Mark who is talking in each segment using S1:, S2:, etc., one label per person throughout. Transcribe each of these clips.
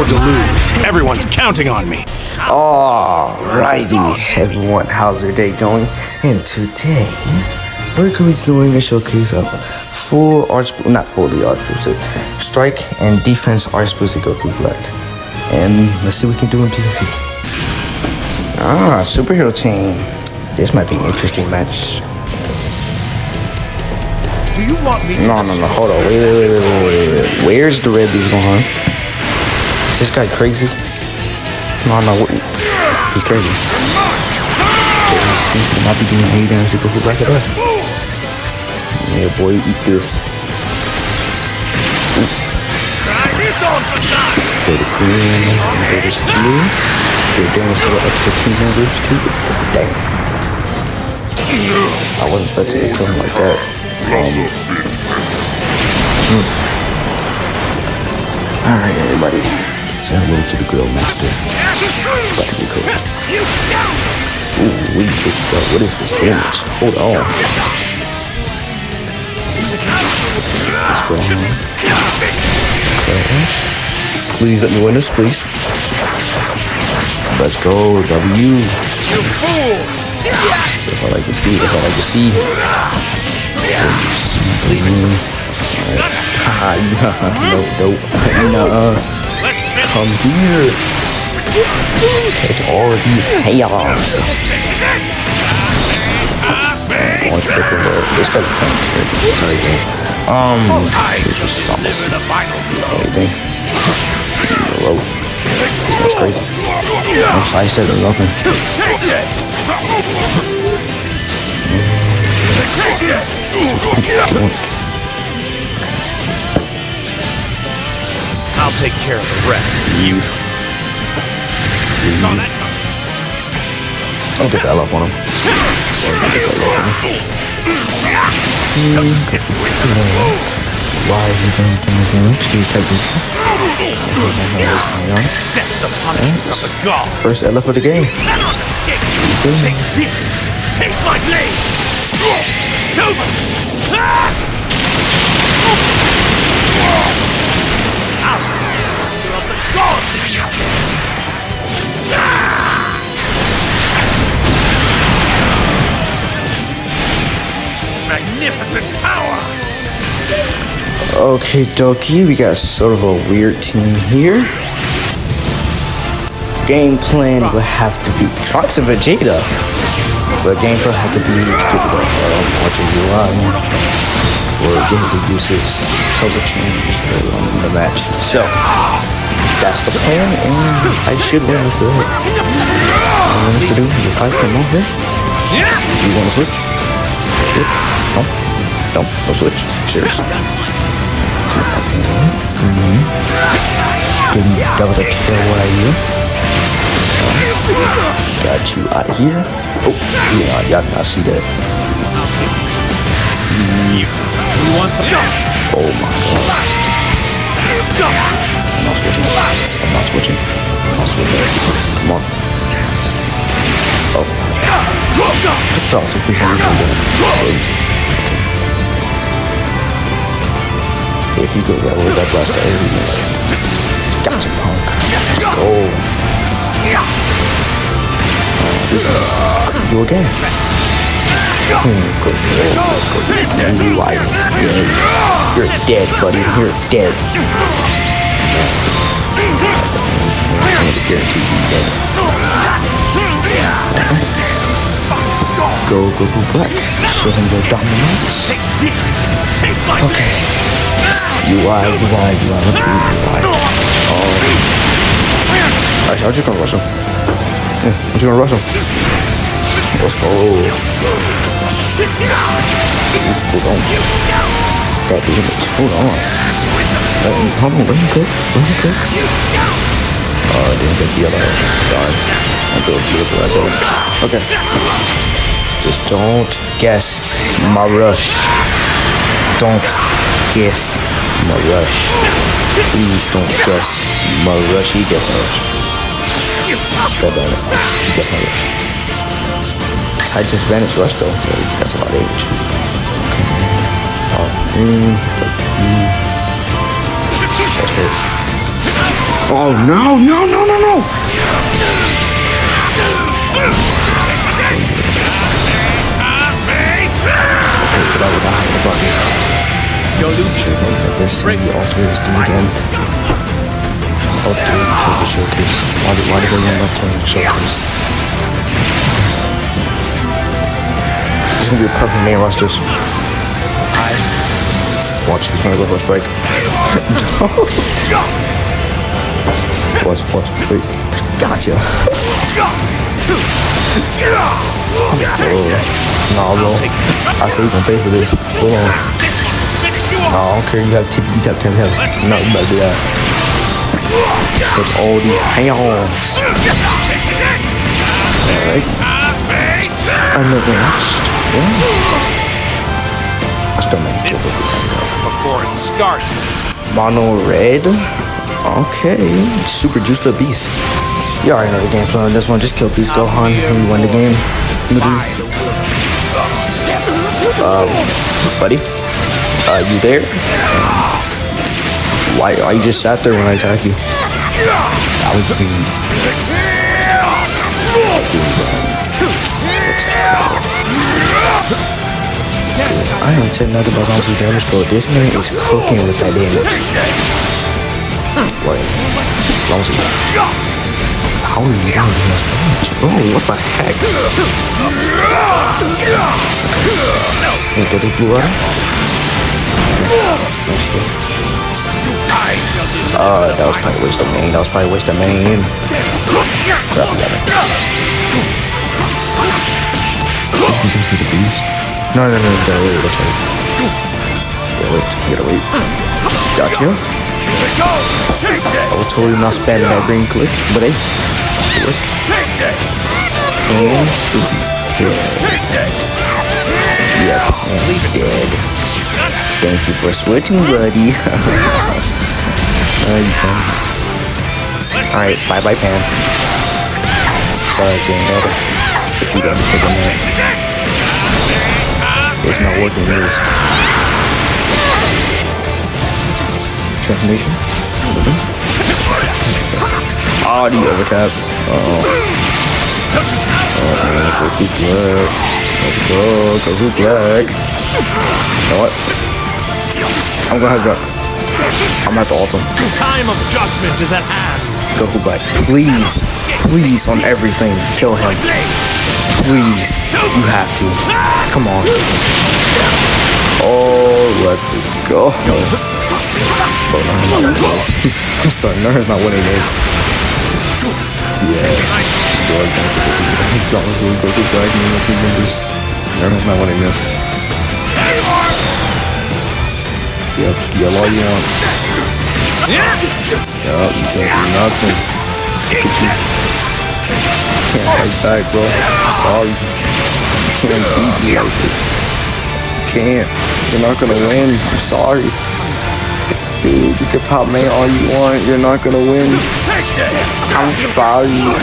S1: afford to lose. Everyone's counting on me.
S2: Alrighty, everyone, how's your day going? And today, we're going to be doing a showcase of not fully arch boosted, strike and defense arch boosted Goku Black. And let's see what we can do in PvP. Superhero team. This might be an interesting match.
S1: Do you want me to
S2: No, hold on. Wait. Where's the red beast going? Is this guy crazy? No, he's crazy. He seems to not be doing any damage to Goku Black at all. Yeah, boy, eat this. Go to green, go to blue. Do damage to the extra team members too. Dang. I wasn't expecting to kill him like that. Alright, everybody. Say hello to the grill master. It's about to be cool. Ooh, we cool, bro. What is this damage? Hold on. Crash. Please let me win this, please. Let's go, W. That's all I can see. No. Come here. Catch all of these hayons. Orange pickle, bro. This guy's kind of terrible. This was almost anything. Whoa. That's crazy. I'm sidestep or nothing.
S1: I'll take care of the rest.
S2: I'll get that love on him. Why is he doing damage? He's type neutral.
S1: Accept the punishment of the god.
S2: First LF of the game.
S1: Take this. Taste my blade. It's over. Out of the gods. Such magnificent power.
S2: Okay, dokie, we got sort of a weird team here. Game plan will have to be Trunks and Vegeta, but game plan had to be to get rid of watching UI or get to use his cover change in the match. So that's the plan, and I should win with it. All I have to do is come on here. You want to switch? Switch? No switch. Seriously. Didn't double the kill what I do. Got you out of here. Oh, yeah, y'all did not see that. Oh my god. I'm not switching. Come on. Oh. I thought so please don't if you go that way, that blast guy, gotcha, punk. Let's go. You again. Good. You're dead, buddy. You're dead. I guarantee you're dead. Go Goku Black. Show him your dominance. Okay. UI. What do you mean UI? Actually, I'm just gonna rush him. Yeah, I'm just gonna rush him. Let's go. Hold on. That damage. Hold on. Let me cook. Oh, I didn't get the other half. Darn. I drove blue to that side. Okay. Just don't guess my rush. Don't guess my rush. Please don't guess my rush. You get my rush. God damn it. You get my rush. Tight disadvantage rush though. That's a lot of damage. Okay. That's good. Oh no, no, no, no, no! Okay, for that without having a button. Should have never seen the alternate thing again. Oh dude, you killed the showcase. Why does everyone love killing the showcase? This is gonna be a perfect main rosters. Watch, he's gonna go for a strike. Watch, wait. Gotcha. Nah, bro. I say you gonna pay for this. Hold on. Nah, I don't care. You have TP, you have 10 health. No, you better do that. Catch all these hands. Alright. Another last one. I still make it.
S1: Before it starts.
S2: Mono red. Okay. Super juice to the beast. You already know the game plan on this one. Just kill Beast Gohan and we win the game. Buddy? You there? Why you just sat there when I attacked you? I was being... I haven't said nothing about Zombies damage, but this man is cooking with that damage. Wait. Zombies. How are you down in this damage? Bro, what the heck? You throw this blue item? Nice shit. That was probably a waste of main. Crap, you got me. Just continue to the beast. No, you gotta wait, that's right. You gotta wait. Gotcha. I was totally not spamming that green click, but hey, it worked. And should be dead. Yep, and dead. Thank you for switching, buddy. Alright, bye-bye, Pam. Sorry, granddaughter, but you gotta take a nap. It's not working, it is. Transformation? Oh, the overtapped. Goku Black. Let's go, Goku Black. You know what? I'm gonna have drop. I'm at the ult him.
S1: The time of judgment is at hand.
S2: Goku Black, please, please, on everything, kill him. Please, you have to. Come on. Oh, let's go. Bro, Naruto's not winning this. I'm sorry, Naruto's not winning this. Yeah. It's also Goku Black and the 2 members. Naruto's not winning this. Yep, yell all you want. Yup, you can't do nothing. You can't fight back, bro. Sorry. You can't beat me like this. You can't. You're not gonna win. I'm sorry. Dude, you can pop main all you want. You're not gonna win. I'm sorry. You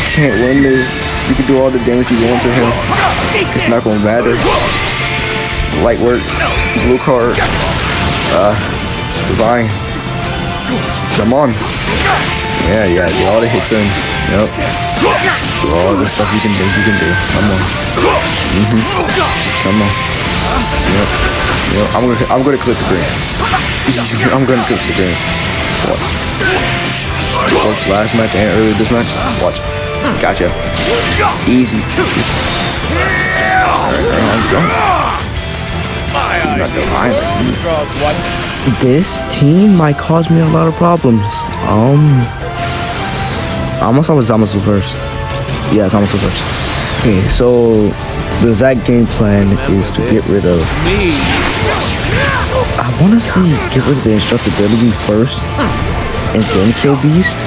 S2: can't win this. You can do all the damage you want to him. It's not gonna matter. Light work. Blue card. Divine. Come on. Yeah, get all the hits in. Yep. Do all the stuff you can do. Come on. Come on. Yep. I'm gonna click the green. I'm gonna click the green. Watch. Last match and earlier this match. Watch. Gotcha. Easy. Alright, let's go. Not divine. This team might cause me a lot of problems. I almost saw Zamasu first. Yeah, Zamasu first. Okay, so the exact game plan is to get rid of. I want to get rid of the indestructibility first, and then kill Beast,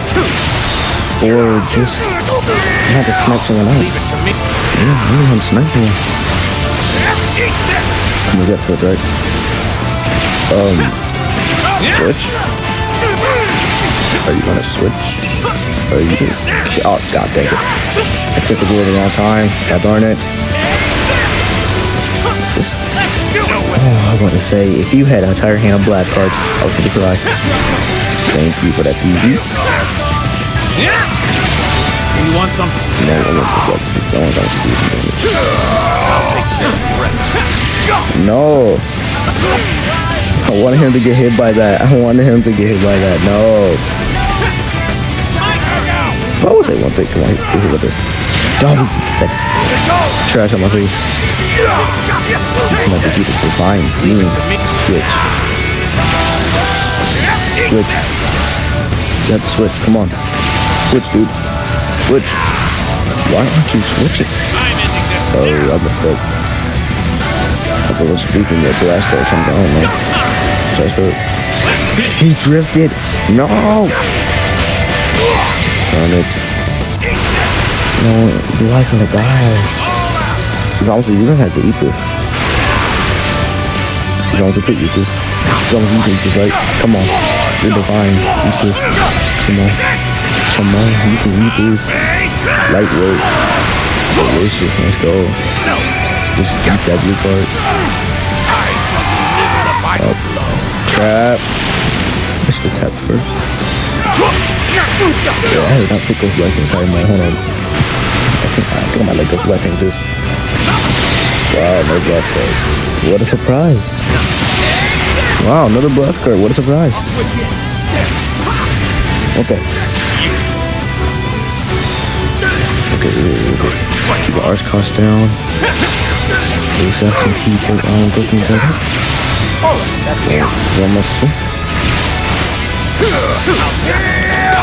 S2: or just have to snipe someone out. Yeah, I don't want to snipe someone. We got switch, right? Switch? Are you gonna switch? Are you? Oh, god dang it. I clicked the board at the wrong time. God darn it. Oh, I was about to say, if you had a entire hand of blast cards, I was gonna cry. Thank you for that PB.
S1: You want some?
S2: No, I want to do some damage. No. I wanted him to get hit by that. I wanted him to get hit by that. No. I would say one thing. Come on, get hit with this. Don't get that trash on my face. Come on, defeat it. Fine. Switch. Switch. You have to switch. Come on. Switch, dude. Switch. Why aren't you switching? Oh, I messed up. I thought I was beeping the blast or something. I don't know. So I started. He drifted. No. Darn it. No, you like gonna die. Because honestly, you don't have to eat this. As long as you could eat this. As long as you can eat this, right? Come on. You're divine. Eat this. Come on. Come on. You can eat this. Lightweight. Delicious. Let's go. Just eat that blue card. Oh, crap. I should have tapped first. Yeah, I did not pick up black inside my. Hold on. I think I might let go black things this. Wow, no blast card. What a surprise. Wow, another blast card. What a surprise. Okay. Keep the arch cost down. Let's have some key for GOKU better. One muscle.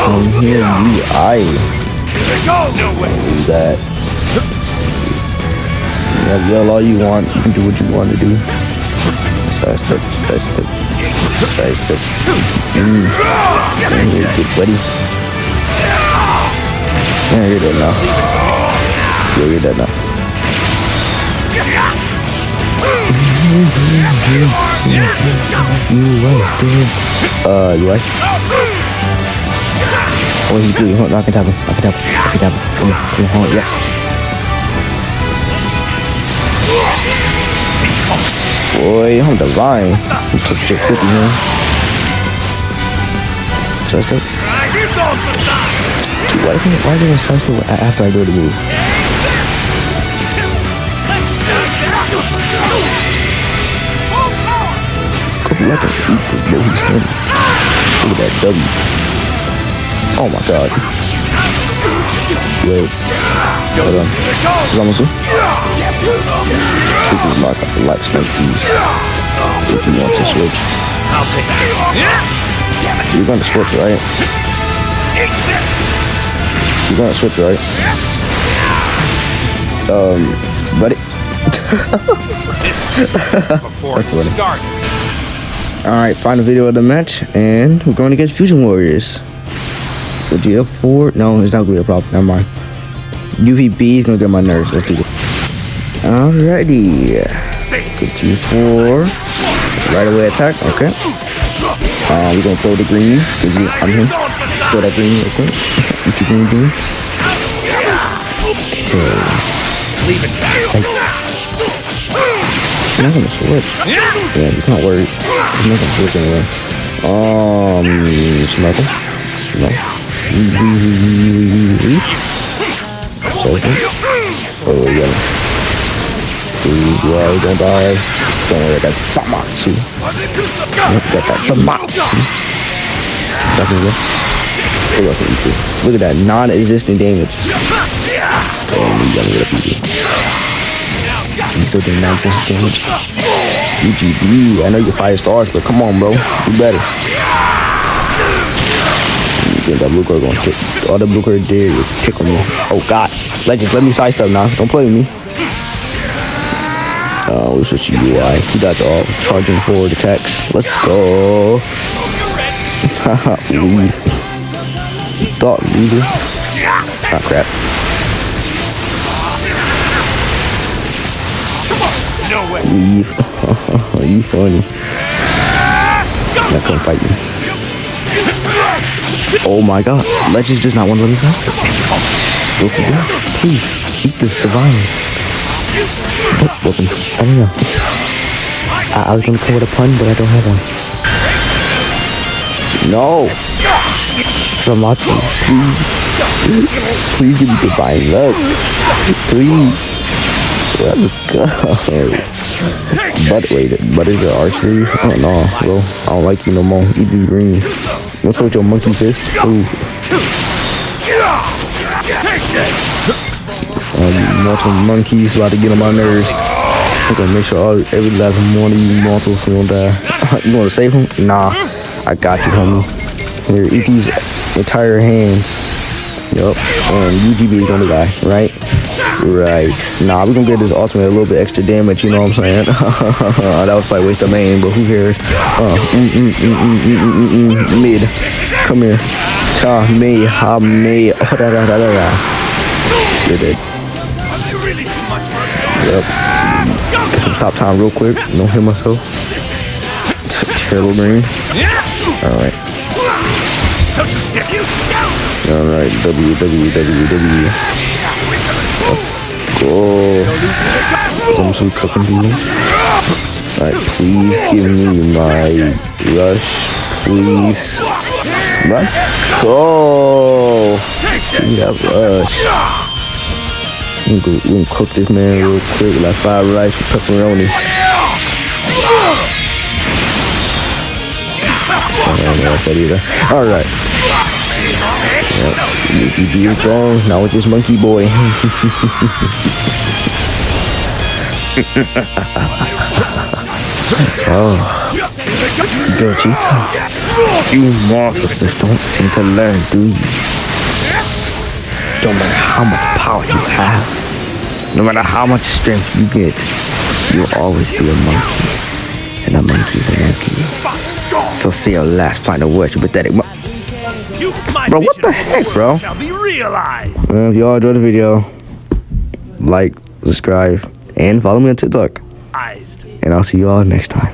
S2: Come here, you eye. Use that. Yeah, yell all you want. You can do what you want to do. Side step, side step, side step. Get ready. Yeah, you're dead now. Yeah, you're dead now. You was dead. You right? Oh, he's blue. Hold on, I can tap him. I can tap him. I can tap him. Come on, hold on. Yes. Boy, I'm divine. You took shit 50 minutes. So I start. Dude, why are they gonna start after I do the move? GOKU, I can eat this bro. He's funny. Look at that W. Oh my god. Wait. Hold on. Vamos. This is like a light snake piece. If you want to switch.
S1: I'll take it.
S2: You're gonna switch, right? You're gonna switch, right? Buddy.
S1: Before it starts.
S2: Alright, final video of the match, and we're going against Fusion Warriors. Go GF4. No, it's not gonna be a problem. Never mind. UVB is gonna get my nerves. Let's do this. Alrighty. Go G4. Right away attack. Okay. We're gonna throw the green. I'm him. Throw that green real quick. Eat your green beans. Okay.
S1: Leave it back.
S2: He's not gonna switch. Yeah, he's not worried. He's not gonna switch anyway. Smack him. No. Oh, yeah. Please, yeah, don't die. Don't worry, that's Samatsu. Got that Samatsu. Look at that non-existent damage. And we gotta get a PB. He's still doing non-existent damage. UGB, I know you're 5 stars, but come on, bro. Do better. You think that blue card gonna kick? All the blue card did was tickle me. Oh, God. Legends, let me sidestep now. Don't play with me. We'll switch to UI. He got all charging forward attacks. Let's go. Leave. You thought, loser. Ah, crap. Leave. You funny. Not gonna fight me. Oh my god. Legends does not want to let me faster. GOKU, please. Eat this divine. Weapon. I don't know. I was gonna come with a pun, but I don't have one. No. Zamasu. Please. Please give me divine luck. Please. Let's go. But wait, but is it archery? Oh no, bro. I don't like you no more. You do green. What's with your monkey fist? Ooh. Mortal monkeys about to get on my nerves. I'm gonna make sure every last one of you mortals gonna die. You wanna save him? Nah, I got you, homie. Here, eat these entire hands. Yup. UGB is gonna die, right? Right. Nah, we're gonna get this ultimate a little bit extra damage, you know what I'm saying? That was probably a waste of main, but who cares? Mid. Come here. Kamehameha. You're dead. Yep. Get some stop time real quick. Don't hit myself. Terrible green. Alright. Alright. W. Let's go. Some cooking people. Alright, please give me my rush. Please. Let's go. Give me that rush. We can cook this man real quick, like fried rice with pepperoni. I don't know what that either. Alright. Yep. If you do it wrong, now it's just monkey boy. Oh. Gogeta. You mortals just don't seem to learn, do you? Don't matter how much power you have, no matter how much strength you get, you'll always be a monkey. And a monkey's a monkey. So say your last final word, you pathetic Bro, what the heck, bro? Well, if y'all enjoyed the video, like, subscribe, and follow me on TikTok. And I'll see y'all next time.